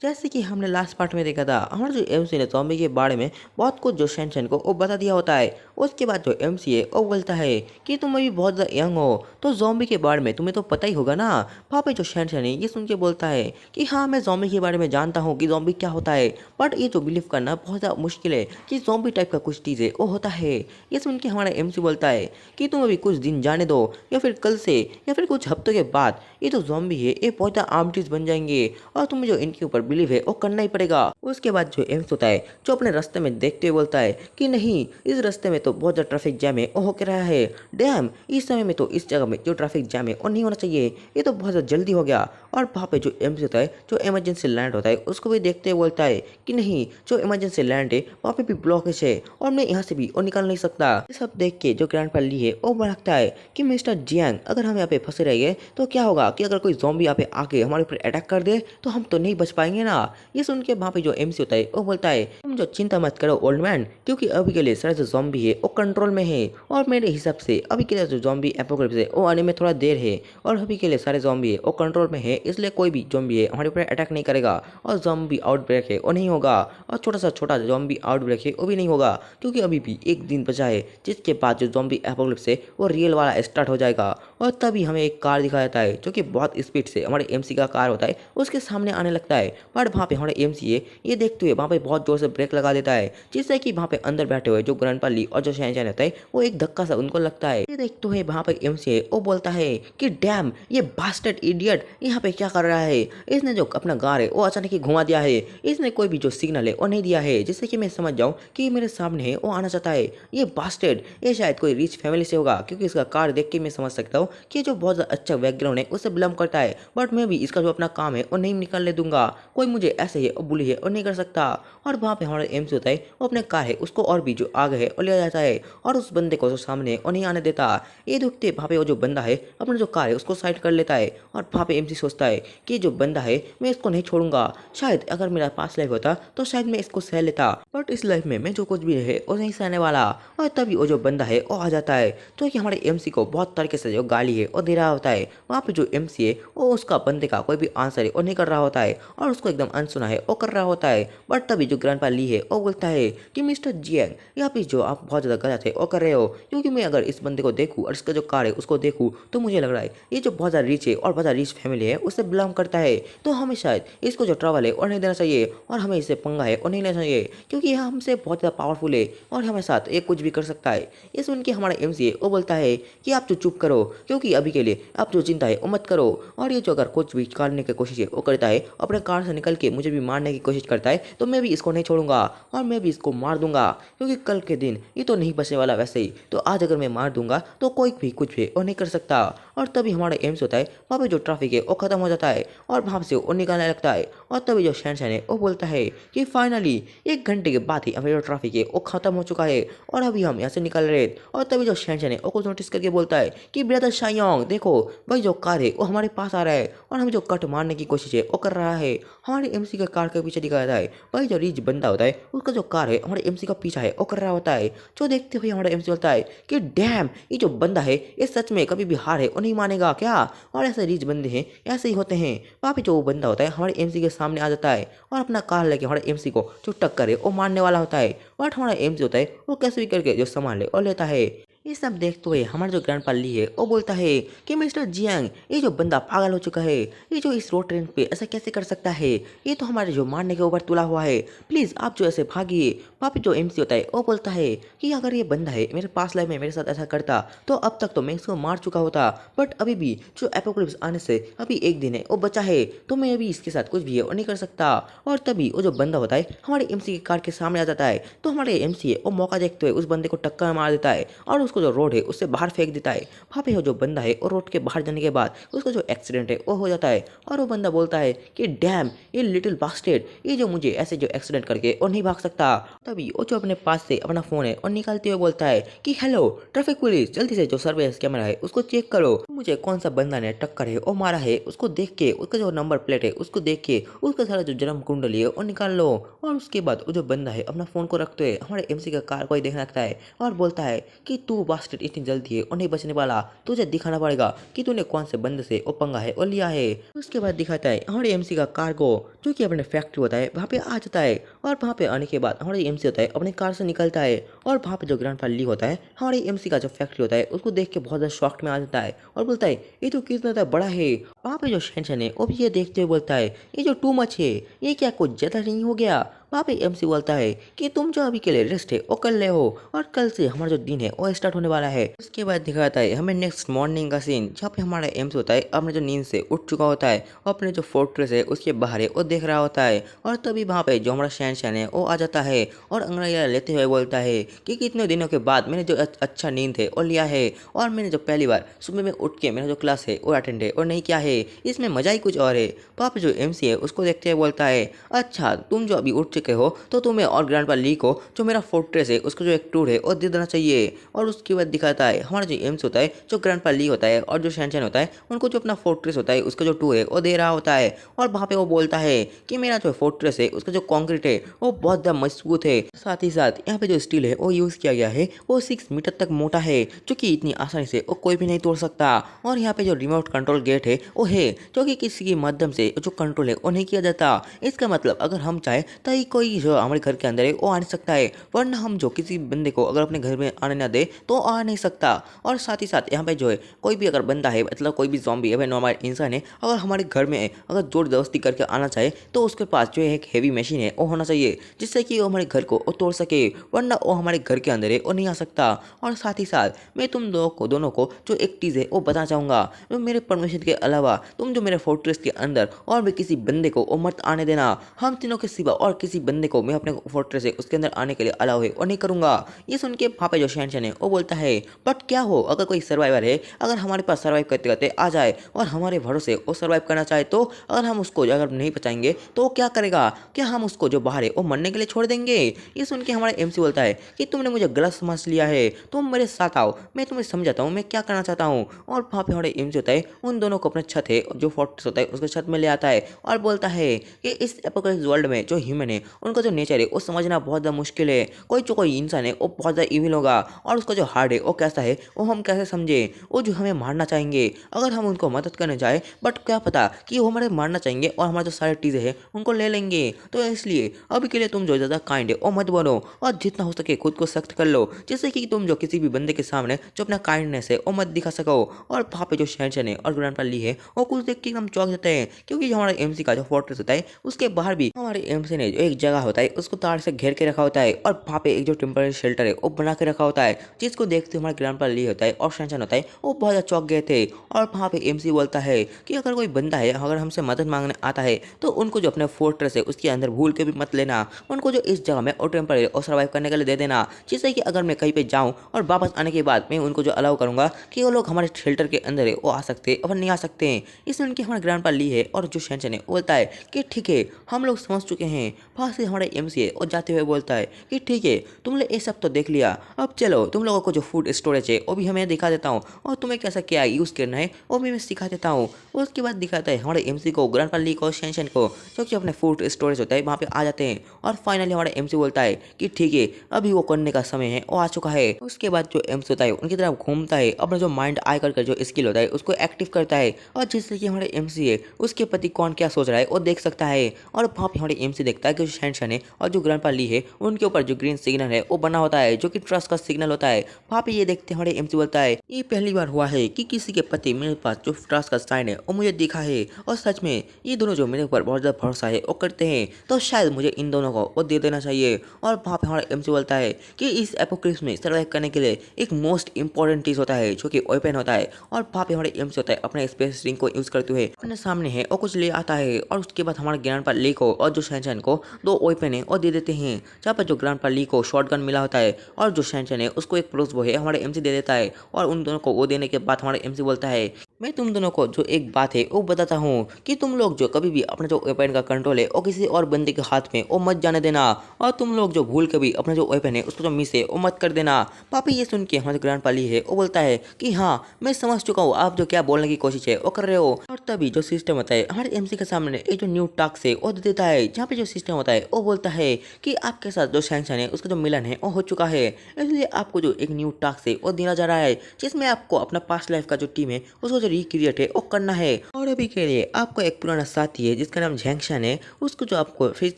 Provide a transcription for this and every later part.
जैसे कि हमने लास्ट पार्ट में देखा था, हमारा जो एमसी ने जॉम्बी के बारे में बहुत कुछ जो शैनशन को वो बता दिया होता है। उसके बाद जो एमसी है वो बोलता है कि तुम अभी बहुत ज़्यादा यंग हो, तो जॉम्बी के बारे में तुम्हें तो पता ही होगा ना। वहाँ पे जो शैनशन है ये सुन के बोलता है कि हाँ, मैं जॉम्बी के बारे में जानता हूँ कि जॉम्बी क्या होता है, बट ये जो बिलीव करना बहुत ज़्यादा मुश्किल है कि जॉम्बी टाइप का कुछ चीज़ है वो होता है। ये सुन के हमारा एमसी बोलता है कि तुम अभी कुछ दिन जाने दो, या फिर कल से या फिर कुछ हफ्तों के बाद ये जो जॉम्बी है ये बहुत ज़्यादा आम चीज़ बन जाएंगे, और तुम्हें जो इनके ऊपर बिलीव है वो करना ही पड़ेगा। उसके बाद जो एम्स होता है जो अपने रास्ते में देखते हुए बोलता है कि नहीं, इस रास्ते में तो बहुत ज़्यादा ट्रैफिक जैम है, वो हो क्या रहा है, डैम इस समय में तो इस जगह में जो ट्रैफिक जैम है वो नहीं होना चाहिए, ये तो बहुत ज़्यादा जल्दी हो गया। और वहाँ पे जो एम्स होता है जो इमरजेंसी लैंड होता है उसको भी देखते हुए बोलता है कि नहीं, जो इमरजेंसी लैंड है वहाँ पे भी ब्लॉकेज है और मैं यहाँ से भी और निकल नहीं सकता। ये सब देख के जो ग्रैंडपा ली है वो लगता है कि मिस्टर जियांग, अगर हम यहाँ पे फंसे रहेंगे तो क्या होगा कि अगर कोई ज़ॉम्बी यहाँ पे आके हमारे ऊपर अटैक कर दे तो हम तो नहीं बच पाएंगे ना। ये सुन के वहाँ पे जो एमसी होता है वो बोलता है तुम जो चिंता मत करो ओल्ड मैन, क्योंकि अभी के लिए सारा जो ज़ॉम्बी है वो कंट्रोल में है, और मेरे हिसाब से अभी के लिए जो ज़ॉम्बी एपोकलिप्स है वो आने में थोड़ा देर है, और अभी के लिए सारे ज़ॉम्बी है वो कंट्रोल में है, इसलिए कोई भी ज़ॉम्बी है हमारे ऊपर अटैक नहीं करेगा, और ज़ॉम्बी आउटब्रेक है वो नहीं होगा, और छोटा ज़ॉम्बी आउटब्रेक है वो भी नहीं होगा, क्योंकि अभी भी एक दिन बचा है जिसके बाद जो ज़ॉम्बी एपोकलिप्स है वो रियल वाला स्टार्ट हो जाएगा। और तभी हमें एक कार दिखाया जाता है जो कि बहुत स्पीड से हमारे एमसी का कार होता है उसके सामने आने लगता है, बट वहाँ पे हमारे एमसी है ये देखते हुए वहाँ पे बहुत जोर से ब्रेक लगा देता है, जिससे कि वहाँ पे अंदर बैठे हुए जो ग्रैंडपा ली और जो शहनशाह होता है वो एक धक्का सा उनको लगता है। ये देखते हुए वहाँ पे एमसी है वो बोलता है कि डैम, ये बास्टर्ड इडियट यहाँ पे क्या कर रहा है, इसने जो अपना कार है वो अचानक ही घुमा दिया है, इसने कोई भी जो सिग्नल है वो नहीं दिया है जिससे कि मैं समझ जाऊँ कि ये मेरे सामने है वो आना चाहता है। ये बास्टर्ड ये शायद कोई रिच फैमिली से होगा, क्योंकि इसका कार देख के मैं समझ सकता हूँ कि जो बहुत ज़्यादा अच्छा बैकग्राउंड है उससे बिलोंग करता है, बट मैं भी इसका जो अपना काम है वो नहीं निकालने दूंगा, कोई मुझे ऐसे ही बुली है और नहीं कर सकता। और वहाँ पे हमारा एम्स होता है वो अपने कार है उसको और भी जो आगे है वो ले जाता है, और उस बंदे को जो सामने है वो नहीं आने देता। ये देखते वहाँ पे वो जो बंदा है अपना जो कार है उसको साइड कर लेता है, और वहाँ पे एमसी सोचता है कि जो बंदा है मैं इसको नहीं छोड़ूंगा, शायद अगर मेरा पास लाइफ होता तो शायद मैं इसको सह लेता, बट इस लाइफ में मैं जो कुछ भी है वो नहीं सहने वाला। और तभी वो जो बंदा है वो आ जाता है, तो कि हमारे एमसी को बहुत तरीके से जो गाली है वो दे रहा होता है। वहाँ पे जो एमसी है वो उसका बंदे का कोई भी आंसर है वो नहीं कर रहा होता है, और उसको एकदम अनसुना है वो कर रहा होता है। बट तभी जो ग्रैंडपा ली है वो बोलता है कि मिस्टर जियांग, यहाँ पे जो आप बहुत ज़्यादा गलत है वो कर रहे हो, क्योंकि मैं अगर इस बंदे को देखूँ और इसका जो कार है उसको देखूँ तो मुझे लग रहा है ये जो बहुत ज़्यादा रिच है और बहुत ज़्यादा रिच फैमिली है उससे बिलोंग करता है, तो हमें शायद इसको जो ट्रैवल है वो नहीं देना चाहिए, और हमें इससे पंगा है वो नहीं लेना चाहिए, क्योंकि यह हमसे बहुत ज़्यादा पावरफुल है और हमारे साथ ये कुछ भी कर सकता है। ये सुन के हमारा एमसी है वो बोलता है कि आप जो चुप करो, क्योंकि अभी के लिए आप जो चिंता है वो मत करो, और ये जो अगर कुछ भी करने की कोशिश है वो करता है अपने कार से निकल के मुझे भी मारने की कोशिश करता है, तो मैं भी इसको नहीं छोड़ूंगा और मैं भी इसको मार दूंगा, क्योंकि कल के दिन ये तो नहीं बचने वाला वैसे ही, तो आज अगर मैं मार दूंगा तो कोई भी कुछ भी वो नहीं कर सकता। और तभी हमारा एम्स होता है वहाँ पे जो ट्रैफिक है वो खत्म हो जाता है और वहाँ से वो निकलने लगता है, और तभी जो शहनशाह है वो बोलता है कि फाइनली 1 घंटे के बाद ही हमारा जो ट्रैफिक है वो खत्म हो चुका है और अभी हम यहाँ से निकल रहे हैं। और तभी जो शहनशाह है वो कुछ नोटिस करके बोलता है कि ब्रदर शायोंग देखो, भाई जो कार है वो हमारे पास आ रहा है और हमें जो कट मारने की कोशिश है वो कर रहा है। हमारे एमसी का कार के पीछे दिखाया जाता है, भाई जो रिच बंदा होता है उसका जो कार है हमारे एमसी का पीछा है वो कर रहा होता है, जो देखते हुए हमारा एमसी बोलता है कि डैम, ये जो बंदा है ये सच में कभी भी हार है वो नहीं मानेगा क्या। और ऐसे रिच बंदे हैं ऐसे ही होते हैं। वहाँ पे जो वो बंदा होता है हमारे एमसी के सामने आ जाता है और अपना कार लेके हमारे एमसी को जो टक्कर है वो मारने वाला होता है, बट हमारा एमसी होता है वो कैसे भी करके जो सामान ले और लेता है। ये सब देखते हुए हमारा जो ग्रैंडपा ली है वो बोलता है कि मिस्टर जियांग, ये जो बंदा पागल हो चुका है, ये जो इस रोड ट्रेन पे ऐसा कैसे कर सकता है, ये तो हमारे जो मारने के ऊपर तुला हुआ है, प्लीज़ आप जो ऐसे भागिए। वहाँ पे जो एमसी होता है वो बोलता है कि अगर ये बंदा है मेरे पास लाइफ में मेरे साथ ऐसा करता तो अब तक तो मैं इसको मार चुका होता, बट अभी भी जो एपोकलिप्स आने से अभी एक दिन है वो बचा है, तो मैं अभी इसके साथ कुछ भी है वो नहीं कर सकता। और तभी वो जो बंदा होता है हमारे एमसी के कार के सामने आ जाता है, तो हमारे एमसी है वो मौका देखते हुए उस बंदे को टक्कर मार देता है और उसको जो रोड है उससे बाहर फेंक देता है। वहाँ पे वो जो बंदा है वो रोड के बाहर जाने के बाद उसका जो एक्सीडेंट है वो हो जाता है, और वो बंदा बोलता है कि डैम, ये लिटिल बास्टेड, ये जो मुझे ऐसे जो एक्सीडेंट करके और नहीं भाग सकता। तभी वो जो अपने पास से अपना फोन है और निकालते हुए बोलता है कि हेलो ट्रैफिक पुलिस, जल्दी से जो सर्वेलेंस कैमरा है उसको चेक करो, मुझे कौन सा बंदा ने टक्कर है और मारा है उसको देख के, उसका जो नंबर प्लेट है उसको देख के उसका सारा जो जन्म कुंडली है वो निकाल लो। और उसके बाद वो जो बंदा है अपना फोन को रखते हुए हमारे एमसी का कार को ही देखने लगता है और बोलता है कि तू बास्केट इतनी जल्दी है और नहीं बचने वाला, तुझे दिखाना पड़ेगा कि तूने कौन से बंदे से वो पंगा है और लिया है। उसके बाद दिखाता है हमारे एमसी का कार्गो जो कि अपने फैक्ट्री होता है वहाँ पे आ जाता है और वहाँ पे आने के बाद हमारे एमसी होता है अपने कार से निकलता है और वहाँ पे जो ग्रैंडपा ली होता है हमारे एमसी का जो फैक्ट्री होता है उसको देख के बहुत ज़्यादा शॉक में आ जाता है और बोलता है ये तो कितना ज़्यादा बड़ा है। वहाँ पे जो शेंशन है वो भी ये देखते हुए बोलता है ये जो टू मच है ये क्या कुछ ज़्यादा नहीं हो गया। वहाँ पे एमसी बोलता है कि तुम जो अभी के लिए रेस्ट है वो कर ले हो और कल से हमारा जो दिन है वो स्टार्ट होने वाला है। उसके बाद दिखाता है हमें नेक्स्ट मॉर्निंग का सीन जहाँ पे हमारा एमसी होता है अपने जो नींद से उठ चुका होता है और अपने जो फोर्ट्रेस है उसके बाहर है वो देख रहा होता है और तभी वहाँ पे जो हमारा शहनशाह है वो आ जाता है और अंग्रेजा लेते हुए बोलता है कि कितने दिनों के बाद मैंने जो अच्छा नींद है वो लिया है और मैंने जो पहली बार सुबह में उठ के मेरा जो क्लास है वो अटेंड है और नहीं किया है, इसमें मजा ही कुछ और है। वहाँ पे जो एमसी है उसको देखते हुए बोलता है अच्छा तुम जो अभी उठ चुके हो तो तुम्हें और ग्रैंडपा ली को जो मेरा फोर्ट्रेस है उसको जो एक टूर है वो दे देना चाहिए। और उसके बाद दिखाता है हमारा जो एम्स होता है जो ग्रैंडपा ली होता है और जो शैनचैन होता है उनको जो अपना फोर्ट्रेस होता है उसका जो टूर है वो दे रहा होता है और वहाँ पे वो बोलता है कि मेरा जो फोर्ट्रेस है उसका जो कॉन्क्रीट है वो बहुत ज़्यादा मजबूत है, साथ ही साथ यहाँ पे जो स्टील है वो यूज़ किया गया है वो 6 मीटर तक मोटा है जो कि इतनी आसानी से वो कोई भी नहीं तोड़ सकता। और यहाँ पे जो रिमोट कंट्रोल गेट है वो है जो कि किसी के माध्यम से जो कंट्रोल है वो नहीं किया जाता। इसका मतलब अगर हम चाहे तो ही कोई जो हमारे घर के अंदर है वो आ नहीं सकता है, वरना हम जो किसी बंदे को अगर अपने घर में आने ना दे तो आ नहीं सकता। और साथ ही साथ यहाँ पे जो है कोई भी अगर बंदा है मतलब कोई भी ज़ॉम्बी है भाई नॉर्मल इंसान है अगर हमारे घर में अगर जोर जबरदस्ती करके आना चाहे तो उसके पास जो है एक हैवी मशीन है वो होना चाहिए जिससे कि वो हमारे घर को वो तोड़ सके, वरना वो हमारे घर के अंदर है वो नहीं आ सकता। और साथ ही साथ मैं तुम दोनों को जो एक चीज़ है वो बताना चाहूँगा, मेरे परमिशन के अलावा तुम जो मेरे फोर्ट्रेस के अंदर और भी किसी बंदे को वो मत आने देना। हम तीनों के सिवा और किसी बंदे को मैं अपने फोर्ट्रेस है उसके अंदर आने के लिए अलाउ है और नहीं करूँगा। ये सुन के वहाँ पे जो शैनशन है वो बोलता है बट क्या हो अगर कोई सर्वाइवर है अगर हमारे पास सर्वाइव करते करते आ जाए और हमारे भरोसे वो सर्वाइव करना चाहे तो अगर हम उसको अगर नहीं बचाएंगे तो वो क्या करेगा, क्या हम उसको जो बाहर है वो मरने के लिए छोड़ देंगे। ये सुन के हमारा एमसी बोलता है कि तुमने मुझे गलत समझ लिया है, तुम मेरे साथ आओ मैं तुम्हें समझाता हूँ मैं क्या करना चाहता हूँ। और वहाँ पे हमारे एमसी होता है उन दोनों को अपने छत है जो फोर्ट्रेस होता है उसके छत में ले आता है और बोलता है कि इस एपोकलिप्स वर्ल्ड में जो ह्यूमन है उनका जो नेचर है वो समझना बहुत ज़्यादा मुश्किल है। कोई जो कोई इंसान है वो बहुत ज़्यादा इविल होगा और उसका जो हार्ट है वो कैसा है वो हम कैसे समझे, वो जो हमें मारना चाहेंगे अगर हम उनको मदद करने जाए बट क्या पता कि वो हमारे मारना चाहेंगे और हमारे जो सारे चीज़ें हैं उनको ले लेंगे। तो इसलिए अभी के लिए तुम जो ज़्यादा काइंड है वो मत बनो और जितना हो सके खुद को सख्त कर लो जिससे कि तुम जो किसी भी बंदे के सामने जो अपना काइंडनेस है वो मत दिखा सको। और वहाँ पे जो शहनशाह है और ग्रैंडपा ली है वो कुछ देख के एकदम चौंक जाते हैं क्योंकि जो हमारा एमसी का जो फोर्ट्रेस होता है उसके बाहर भी हमारे एमसी ने जो एक जगह होता है उसको तार से घेर के रखा होता है और वहाँ पे एक जो टेम्पररी शेल्टर है वो बना के रखा होता है जिसको देखते हुए हमारे ग्रैंडपा ली होता है और शहनशाह होता है वो बहुत ज़्यादा चौंक गए थे। और वहाँ पे एमसी बोलता है कि अगर कोई बंदा है अगर हमसे मदद मांगने आता है तो उनको जो अपने फोर्ट्रेस है उसके अंदर भूल के भी मत लेना, उनको जो इस जगह में और टेम्पररी और सर्वाइव करने के लिए दे देना जिससे कि अगर मैं कहीं पे जाऊँ और वापस आने के बाद मैं उनको जो अलाउ करूँगा कि वो लोग हमारे शेल्टर के अंदर है वो आ सकते और नहीं आ सकते हैं। इसमें उनके हमारे ग्रैंडपा ली है और जो शहनशाह है बोलता है कि ठीक है हम लोग समझ चुके हैं। वहाँ से हमारे एमसी है और जाते हुए बोलता है कि ठीक है तुम लोग ये सब तो देख लिया, अब चलो तुम लोगों को जो फूड स्टोरेज है वो भी हमें दिखा देता हूँ और तुम्हें कैसा क्या यूज़ करना है वो भी मैं सिखा देता हूँ। उसके बाद दिखाता है हमारे एमसी को ग्रैंडपा ली को शहनशाह को जो कि अपने फूड स्टोरेज होता है वहाँ पे आ जाते हैं। और फाइनली हमारा एमसी बोलता है कि ठीक है अभी वो करने का समय है वो आ चुका है। उसके बाद जो एमसी होता है उनकी तरफ घूमता है अपना जो माइंड आई करके जो स्किल होता है उसको एक्टिव करता है और जिससे कि हमारे एमसी है उसके प्रति कौन क्या सोच रहा है वो देख सकता है। और वहाँ पे हमारे एमसी देखता है कि जो शहनशाह है और जो ग्रैंडपा ली है उनके ऊपर जो ग्रीन सिग्नल है वो बना होता है जो कि ट्रस्ट का सिग्नल होता है। वहाँ पे ये देखते हमारे एमसी बोलता है ये पहली बार हुआ है कि किसी के प्रति मेरे पास जो ट्रस्ट का साइन है वो मुझे दिखा है और सच में ये दोनों जो मेरे ऊपर बहुत ज़्यादा भरोसा है वो करते हैं तो शायद मुझे इन दोनों को वो दे देना चाहिए। और वहाँ पे हमारा एमसी बोलता है कि इस एपोक्लिप्स में सर्वाइव करने के लिए एक मोस्ट इंपॉर्टेंट चीज़ होता है जो कि वेपन होता है। और वहाँ पे हमारे एमसी होता है अपने स्पेस रिंग को यूज़ करते हुए अपने सामने है और कुछ ले आता है और उसके बाद हमारे ग्रैंडपा ली को और जो शहनशाह को 2 वेपन है और दे देते हैं। जहाँ पर जो ग्रैंडपा ली को शॉटगन मिला होता है और जो शहनशाह है उसको एक प्लस वो है हमारे एमसी दे देता है। और उन दोनों को वो देने के बाद हमारे एमसी बोलता है मैं तुम दोनों को जो एक बात है वो बताता हूँ कि तुम लोग जो कभी भी अपना जो वेपन का कंट्रोल है वो किसी और बंदे के हाथ में वो मत जाने देना। और तुम लोग जो भूल के भी अपना जो वेपन है उसको जो मिस है वो मत कर देना। पापी ये सुन के हमारे ग्रैंड पाली है वो बोलता है कि हाँ मैं समझ चुका हूँ आप जो क्या बोलने की कोशिश है वो कर रहे हो। और तभी जो सिस्टम होता है हमारे एमसी के सामने एक जो न्यू टास्क है वो दे देता है, जहाँ पे जो सिस्टम होता है वो बोलता है कि आपके साथ जो सैंक्शन है उसका जो मिलन है वो हो चुका है, इसलिए आपको जो एक न्यू टास्क है वो दिया जा रहा है, जिसमें आपको अपना पास्ट लाइफ का जो टीम है उसको जो रिक्रिएट है वो करना है। और अभी के लिए आपको एक पुराना साथी है जिसका नाम झैंक्शन है, उसको जो आपको फिर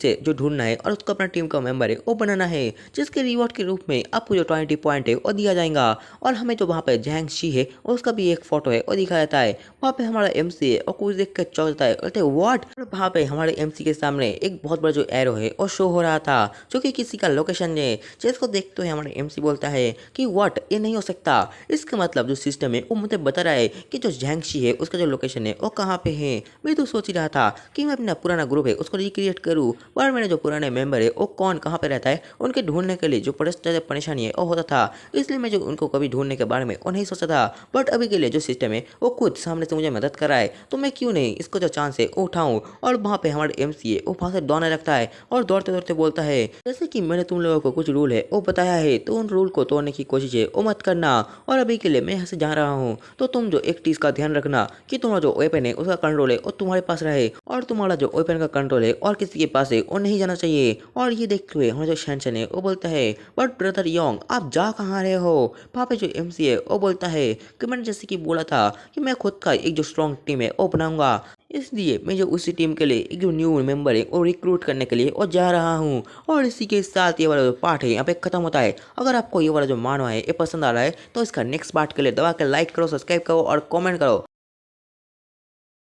से जो ढूंढना है और उसको अपना टीम का मेंबर है वो बनाना है, जिसके रिवॉर्ड के रूप में आपको जो 20 पॉइंट है वो दिया जाएगा। और हमें जो वहाँ पे झैंग शी है उसका भी एक फोटो है वो दिखाया जाता है। वहाँ पे हमारा एमसी है और कुछ देख कर चौंकता है, बोलते व्हाट। वहाँ पे हमारे एमसी के सामने एक बहुत बड़ा जो एरो है वो शो हो रहा था, जो कि किसी का लोकेशन है, जिसको देखते हुए हमारे एमसी बोलता है कि व्हाट, ये नहीं हो सकता। इसका मतलब जो सिस्टम है वो मुझे बता रहा है कि जो झैंगशी है उसका जो लोकेशन है वो कहाँ पे है। मैं तो सोच ही रहा था कि मैं अपना पुराना ग्रुप है उसको रिक्रिएट करूँ, पर मेरे जो पुराने मेंबर है वो कौन कहाँ पे रहता है उनके ढूंढने के लिए जो परेशानी है वो होता था, इसलिए मैं जो उनको कभी ढूंढने के बारे में वो नहीं सोचा था। बट अभी के लिए जो सिस्टम है वो खुद सामने से मुझे मदद कर रहा है, तो मैं क्यों नहीं इसको जो चांस है वो उठाऊं। और वहाँ पे हमारे एमसी है वो वहाँ से दौड़ने लगता है और दौड़ते दौड़ते बोलता है जैसे कि मैंने तुम लोगों को कुछ रूल है वो बताया है तो उन रूल को तोड़ने की कोशिश है वो मत करना। और अभी के लिए मैं यहाँ से जा रहा हूँ, तो तुम जो एक चीज़ का ध्यान रखना कि तुम्हारा जो वेपन है उसका कंट्रोल है वो तुम्हारे पास रहे, और तुम्हारा जो वेपन का कंट्रोल है और किसी के पास है वो नहीं जाना चाहिए। और ये देखते हुए हमारा जो शैनशन है वो बोलता है बट ब्रदर योंग आप जा कहाँ रहे हो। पापा जो एमसी है वो बोलता है कि मैंने जैसे कि बोला था कि मैं खुद का एक जो स्ट्रॉन्ग टीम है वो बनाऊंगा, इसलिए मैं जो उसी टीम के लिए एक जो न्यू मेंबर है वो रिक्रूट करने के लिए वो जा रहा हूँ। और इसी के साथ ये वाला जो पार्ट है यहाँ पे खत्म होता है। अगर आपको ये वाला जो मानवा है ये पसंद आ रहा है तो इसका नेक्स्ट पार्ट के लिए दबा के लाइक करो, सब्सक्राइब करो और कमेंट करो।